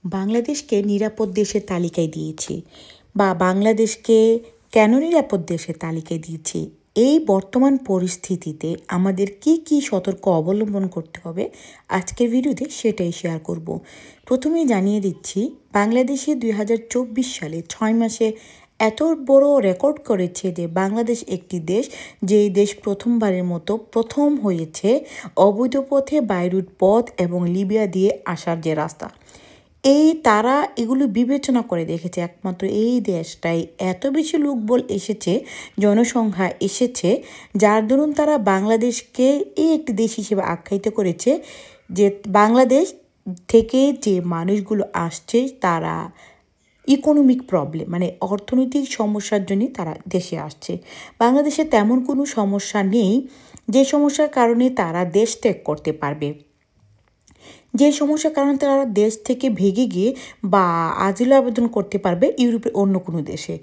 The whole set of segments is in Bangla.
বাংলাদেশকে নিরাপদ দেশের তালিকায় দিয়েছে বা বাংলাদেশকে কেন নিরাপদ দেশের তালিকায় দিয়েছে, এই বর্তমান পরিস্থিতিতে আমাদের কি কি সতর্ক অবলম্বন করতে হবে আজকের ভিডিওতে সেটাই শেয়ার করব। প্রথমেই জানিয়ে দিচ্ছি, বাংলাদেশে 2024 সালে 6 মাসে এত বড় রেকর্ড করেছে যে বাংলাদেশ একটি দেশ, যেই দেশ প্রথমবারের মতো প্রথম হয়েছে অবৈধ পথে বাইরুট পথ এবং লিবিয়া দিয়ে আসার যে রাস্তা, তারা এগুলো বিবেচনা করে দেখেছে একমাত্র এই দেশটাই এত বেশি লোকবল এসেছে, জনসংখ্যা এসেছে, যার দরুন তারা বাংলাদেশকে এই একটি দেশ হিসেবে আখ্যায়িত করেছে যে বাংলাদেশ থেকে যে মানুষগুলো আসছে তারা ইকোনমিক প্রবলেম মানে অর্থনৈতিক সমস্যার জন্য তারা দেশে আসছে। বাংলাদেশে তেমন কোনো সমস্যা নেই যে সমস্যার কারণে তারা দেশ ত্যাগ করতে পারবে, যে সমস্যার কারণে তারা দেশ থেকে ভেগে গিয়ে বা আজিল আবেদন করতে পারবে ইউরোপের অন্য কোনো দেশে।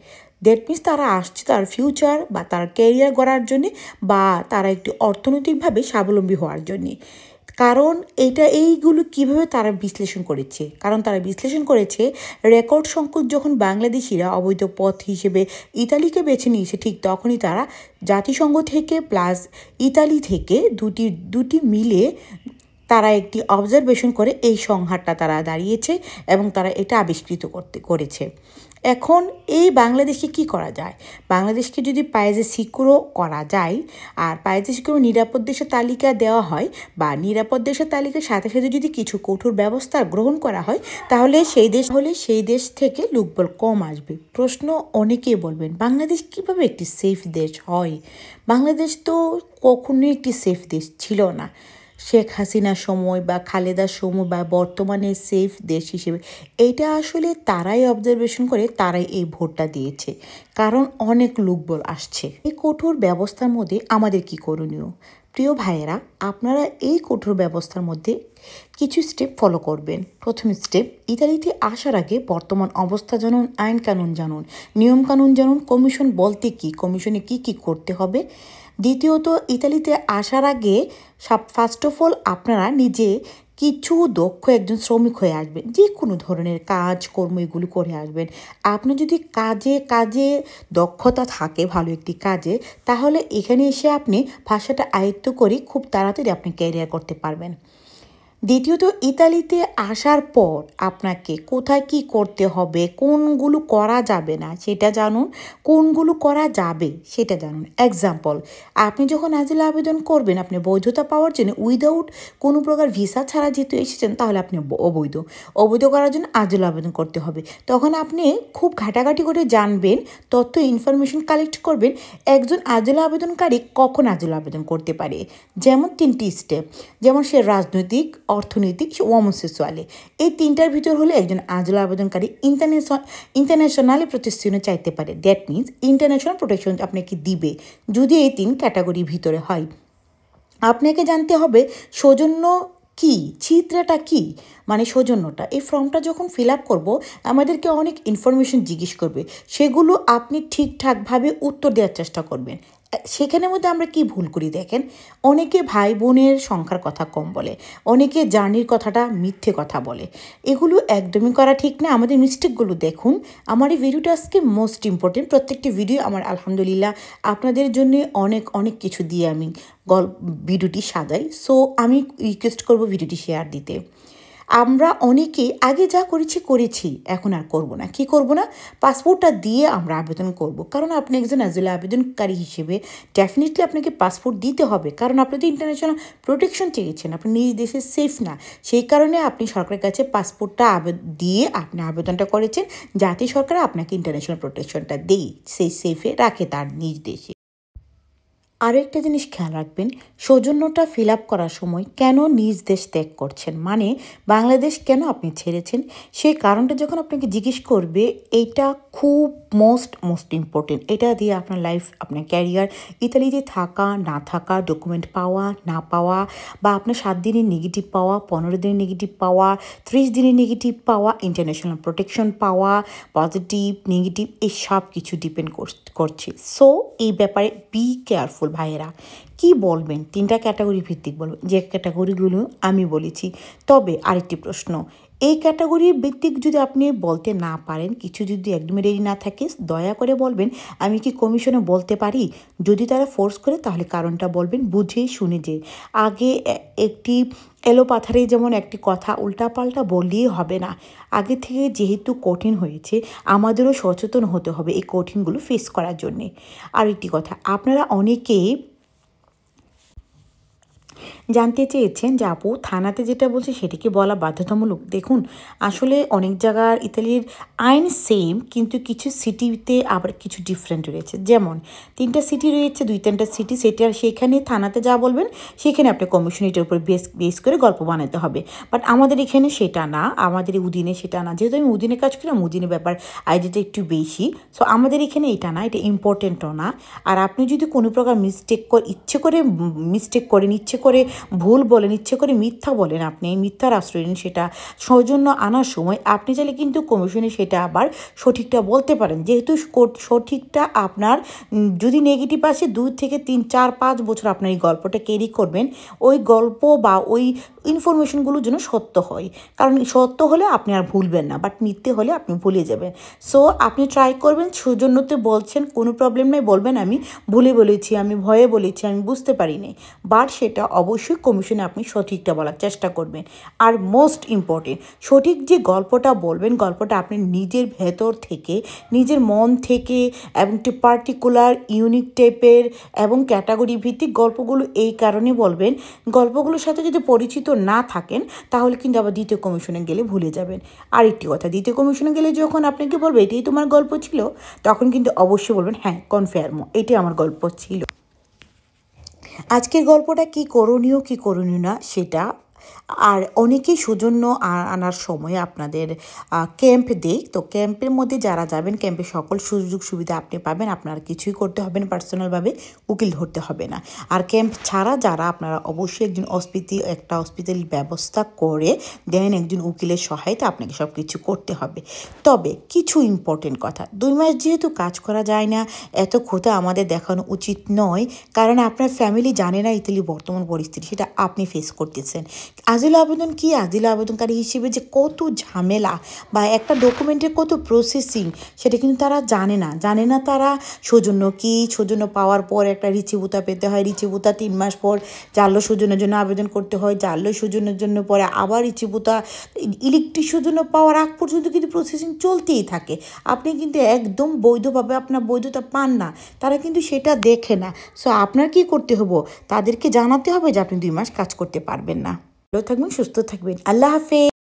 দ্যাট মিনস তারা আসছে তার ফিউচার বা তার ক্যারিয়ার গড়ার জন্যে বা তারা একটু অর্থনৈতিকভাবে স্বাবলম্বী হওয়ার জন্যে। কারণ এইগুলো কিভাবে তারা বিশ্লেষণ করেছে, কারণ তারা বিশ্লেষণ করেছে রেকর্ড সংখ্যক যখন বাংলাদেশিরা অবৈধ পথ হিসেবে ইতালিকে বেছে নিয়েছে, ঠিক তখনই তারা জাতিসংঘ থেকে প্লাস ইতালি থেকে দুটি মিলে তারা একটি অবজারভেশন করে এই সংহারটা তারা দাঁড়িয়েছে এবং তারা এটা আবিষ্কৃত করেছে। এখন এই বাংলাদেশে কি করা যায়? বাংলাদেশকে যদি পায়েজে সিকিউরও করা যায় আর পায়েজে সিকিউর নিরাপদ দেশের তালিকা দেওয়া হয় বা নিরাপদ দেশের তালিকার সাথে সাথে যদি কিছু কঠোর ব্যবস্থা গ্রহণ করা হয়, তাহলে সেই দেশ থেকে লোকবল কম আসবে। প্রশ্ন অনেকেই বলবেন, বাংলাদেশ কিভাবে একটি সেফ দেশ হয়? বাংলাদেশ তো কখনোই একটি সেফ দেশ ছিল না। শেখ হাসিনার সময় বা খালেদার সময় বা বর্তমানে সেফ দেশ হিসেবে এইটা আসলে তারাই অবজারভেশন করে তারাই এই ভোটটা দিয়েছে, কারণ অনেক লোকবল আসছে। এই কঠোর ব্যবস্থার মধ্যে আমাদের কি করণীয়? প্রিয় ভাইয়েরা, আপনারা এই কঠোর ব্যবস্থার মধ্যে কিছু স্টেপ ফলো করবেন। প্রথম স্টেপ, ইতালিতে আসার আগে বর্তমান অবস্থা জানুন, আইন কানুন জানুন, নিয়ম কানুন জানুন, কমিশন বলতে কি, কমিশনে কি কি করতে হবে। দ্বিতীয়ত, ইতালিতে আসার আগে ফার্স্ট অফ অল আপনারা নিজে কিছু দক্ষ একজন শ্রমিক হয়ে আসবেন, যে কোনো ধরনের কাজ কর্ম এগুলো করে আসবেন। আপনার যদি কাজে দক্ষতা থাকে ভালো একটি কাজে, তাহলে এখানে এসে আপনি ভাষাটা আয়ত্ত করে খুব তাড়াতাড়ি আপনি ক্যারিয়ার করতে পারবেন। দ্বিতীয়ত, ইতালিতে আসার পর আপনাকে কোথায় কি করতে হবে, কোনগুলো করা যাবে না সেটা জানুন, কোনগুলো করা যাবে সেটা জানুন। এক্সাম্পল, আপনি যখন আজিল আবেদন করবেন, আপনি বৈধতা পাওয়ার জন্য উইদাউট কোনো প্রকার ভিসা ছাড়া যেহেতু এসেছেন, তাহলে আপনি অবৈধ করার জন্য আজিল আবেদন করতে হবে। তখন আপনি খুব ঘাটাঘাটি করে জানবেন, তথ্য ইনফরমেশন কালেক্ট করবেন একজন আজিল আবেদনকারী কখন আজিল আবেদন করতে পারে। যেমন 3টি স্টেপ, যেমন সে রাজনৈতিক, অর্থনৈতিক, হোমোসেক্সুয়ালি, এই 3টার ভিতর হলে একজন আজিল আবেদনকারী ইন্টারন্যাশনালি প্রোটেকশনে চাইতে পারে। দ্যাট মিনস ইন্টারন্যাশনাল প্রোটেকশন আপনাকে দিবে যদি এই 3 ক্যাটাগরির ভিতরে হয়। আপনাকে জানতে হবে সৌজন্য কি, চিত্রটা কি, মানে সৌজন্যটা। এই ফর্মটা যখন ফিল আপ করবো, আমাদেরকে অনেক ইনফরমেশন জিজ্ঞেস করবে, সেগুলো আপনি ঠিকঠাকভাবে উত্তর দেওয়ার চেষ্টা করবেন। সেখানের মধ্যে আমরা কি ভুল করি দেখেন, অনেকে ভাই বোনের সংখ্যার কথা কম বলে, অনেকে জার্নির কথাটা মিথ্যে কথা বলে, এগুলো একদমই করা ঠিক না। আমাদের মিস্টেকগুলো দেখুন। আমার এই ভিডিওটা আজকে মোস্ট ইম্পর্টেন্ট, প্রত্যেকটি ভিডিও আমার আলহামদুলিল্লাহ আপনাদের জন্য অনেক কিছু দিয়ে আমি ভিডিওটি সাজাই। সো আমি রিকোয়েস্ট করব ভিডিওটি শেয়ার দিতে। আমরা অনেকেই আগে যা করেছি, এখন আর করব না। কি করব না? পাসপোর্টটা দিয়ে আমরা আবেদন করব, কারণ আপনি একজন আজিল আবেদনকারী হিসেবে ডেফিনেটলি আপনাকে পাসপোর্ট দিতে হবে, কারণ আপনি তো ইন্টারন্যাশনাল প্রোটেকশন চেয়েছেন, আপনি নিজ দেশে সেফ না। সেই কারণে আপনি সরকারের কাছে পাসপোর্টটা দিয়ে আপনি আবেদনটা করেছেন, যাতে সরকার আপনাকে ইন্টারন্যাশনাল প্রোটেকশনটা দেয়, সেই সেফে রাখে তার নিজ দেশে। আরও একটা জিনিস খেয়াল রাখবেন, সৌজন্যটা ফিল আপ করার সময় কেন নিজ দেশ ত্যাগ করছেন, মানে বাংলাদেশ কেন আপনি ছেড়েছেন, সেই কারণটা যখন আপনাকে জিজ্ঞেস করবে, এইটা খুব মোস্ট ইম্পর্টেন্ট। এটা দিয়ে আপনার লাইফ, আপনার ক্যারিয়ার, ইতালিতে থাকা না থাকা, ডকুমেন্ট পাওয়া না পাওয়া, বা আপনার 7 দিনের নেগেটিভ পাওয়া, 15 দিনের নেগেটিভ পাওয়া, 30 দিনের নেগেটিভ পাওয়া, ইন্টারন্যাশনাল প্রোটেকশন পাওয়া, পজিটিভ নেগেটিভ, এই সব কিছু ডিপেন্ড করছে। সো এই ব্যাপারে বি কেয়ারফুল ভাইয়েরা। কি বলবেন? 3টা ক্যাটাগরি ভিত্তিক বলবেন, যে ক্যাটাগরিগুলো আমি বলেছি। তবে আরেকটি প্রশ্ন, এই ক্যাটাগরির ভিত্তিক যদি আপনি বলতে না পারেন, কিছু যদি একদমই রেডি না থাকে, দয়া করে বলবেন আমি কি কমিশনে বলতে পারি। যদি তারা ফোর্স করে তাহলে কারণটা বলবেন বুঝে শুনে। যে আগে একটি এলোপাথারে যেমন একটি কথা উল্টাপাল্টা বললেই হবে না। আগে থেকে যেহেতু কঠিন হয়েছে, আমাদেরও সচেতন হতে হবে এই কঠিনগুলো ফেস করার জন্যে। আর একটি কথা, আপনারা অনেকেই জানতে চেয়েছেন যে আপু থানাতে যেটা বলছে সেটা কি বলা বাধ্যতামূলক। দেখুন, আসলে অনেক জায়গার ইতালির আইন সেম, কিন্তু কিছু সিটিতে আবার কিছু ডিফারেন্ট রয়েছে। যেমন 3টা সিটি রয়েছে, 2-3টা সিটি, সেখানে থানাতে যা বলবেন সেখানে আপনি কমিশনারেটের উপর বেস করে গল্প বানাতে হবে। বাট আমাদের এখানে সেটা না, আমাদের উদিনে সেটা না। যেহেতু আমি উদিনে কাজ করি, উদিনের ব্যাপার আইডিয়াটা একটু বেশি। সো আমাদের এখানে এটা না, এটা ইম্পর্টেন্টও না। আর আপনি যদি কোনো প্রকার ইচ্ছে করে মিস্টেক করেন, ইচ্ছে করে ভুল বলেন, ইচ্ছে করে মিথ্যা বলেন, আপনি মিথ্যার আশ্রয় নিন, সেটা সৌজন্য আনার সময় আপনি চাইলে কিন্তু কমিশনে সেটা আবার সঠিকটা বলতে পারেন। যেহেতু সঠিকটা আপনার যদি নেগেটিভ আসে, 2 থেকে 3, 4, 5 বছর আপনার এই গল্পটা ক্যারি করবেন। ওই গল্প বা ওই ইনফরমেশনগুলো যেন সত্য হয়, কারণ সত্য হলে আপনি আর ভুলবেন না, বাট মিথ্যে হলে আপনি ভুলে যাবেন। সো আপনি ট্রাই করবেন, সৌজন্যতে বলছেন, কোনো প্রবলেম নেই, বলবেন আমি ভুলে বলেছি, আমি ভয়ে বলেছি, আমি বুঝতে পারিনি। বাট সেটা অবশ্যই কমিশনে আপনি সঠিকটা বলার চেষ্টা করবেন। আর মোস্ট ইম্পর্টেন্ট, সঠিক যে গল্পটা বলবেন, গল্পটা আপনি নিজের ভেতর থেকে, নিজের মন থেকে, এবং একটি পার্টিকুলার ইউনিক টাইপের এবং ক্যাটাগরি ভিত্তিক গল্পগুলো এই কারণে বলবেন, গল্পগুলোর সাথে যদি পরিচিত না থাকেন তাহলে কিন্তু আবার দ্বিতীয় কমিশনে গেলে ভুলে যাবেন। আর একটি কথা, দ্বিতীয় কমিশনে গেলে যখন আপনাকে বলবে এটাই তোমার গল্প ছিল, তখন কিন্তু অবশ্যই বলবেন হ্যাঁ কনফার্ম, এটাই আমার গল্প ছিল। আজকের গল্পটা কি করণীয় কি করণীয় না সেটা। আর অনেকেই সৌজন্য আনার সময় আপনাদের ক্যাম্প দেয়। তো ক্যাম্পের মধ্যে যারা যাবেন, ক্যাম্পে সকল সুযোগ সুবিধা আপনি পাবেন, আপনার কিছুই করতে হবে না, পার্সোনালভাবে উকিল ধরতে হবে না। আর ক্যাম্প ছাড়া যারা, আপনারা অবশ্যই একটা হসপিটাল ব্যবস্থা করে দেন, একজন উকিলের সহায়তা আপনাকে সব কিছু করতে হবে। তবে কিছু ইম্পর্টেন্ট কথা, 2 মাস যেহেতু কাজ করা যায় না, এত ক্ষতি আমাদের দেখানো উচিত নয়, কারণ আপনার ফ্যামিলি জানে না ইতালির বর্তমান পরিস্থিতি, সেটা আপনি ফেস করতেছেন। আজিল আবেদন কি, আজিল আবেদনকারী হিসেবে যে কত ঝামেলা বা একটা ডকুমেন্টের কত প্রসেসিং, সেটা কিন্তু তারা জানে না তারা সৌজন্য কি, সৌজন্য পাওয়ার পর একটা রিচিবুতা পেতে হয়, রিচিবুতা 3 মাস পর জাল্য সৌজন্যের জন্য আবেদন করতে হয়, জাল্য সৌজন্যের জন্য পরে আবার রিচিবুতা, ইলেকট্রিক সৌজন্য পাওয়ার আগ পর্যন্ত কিন্তু প্রসেসিং চলতেই থাকে। আপনি কিন্তু একদম বৈধভাবে আপনার বৈধতা পান না, তারা কিন্তু সেটা দেখে না। সো আপনার কি করতে হবে, তাদেরকে জানাতে হবে যে আপনি 2 মাস কাজ করতে পারবেন না। ভালো থাকবেন, সুস্থ থাকবেন, আল্লাহ হাফেজ।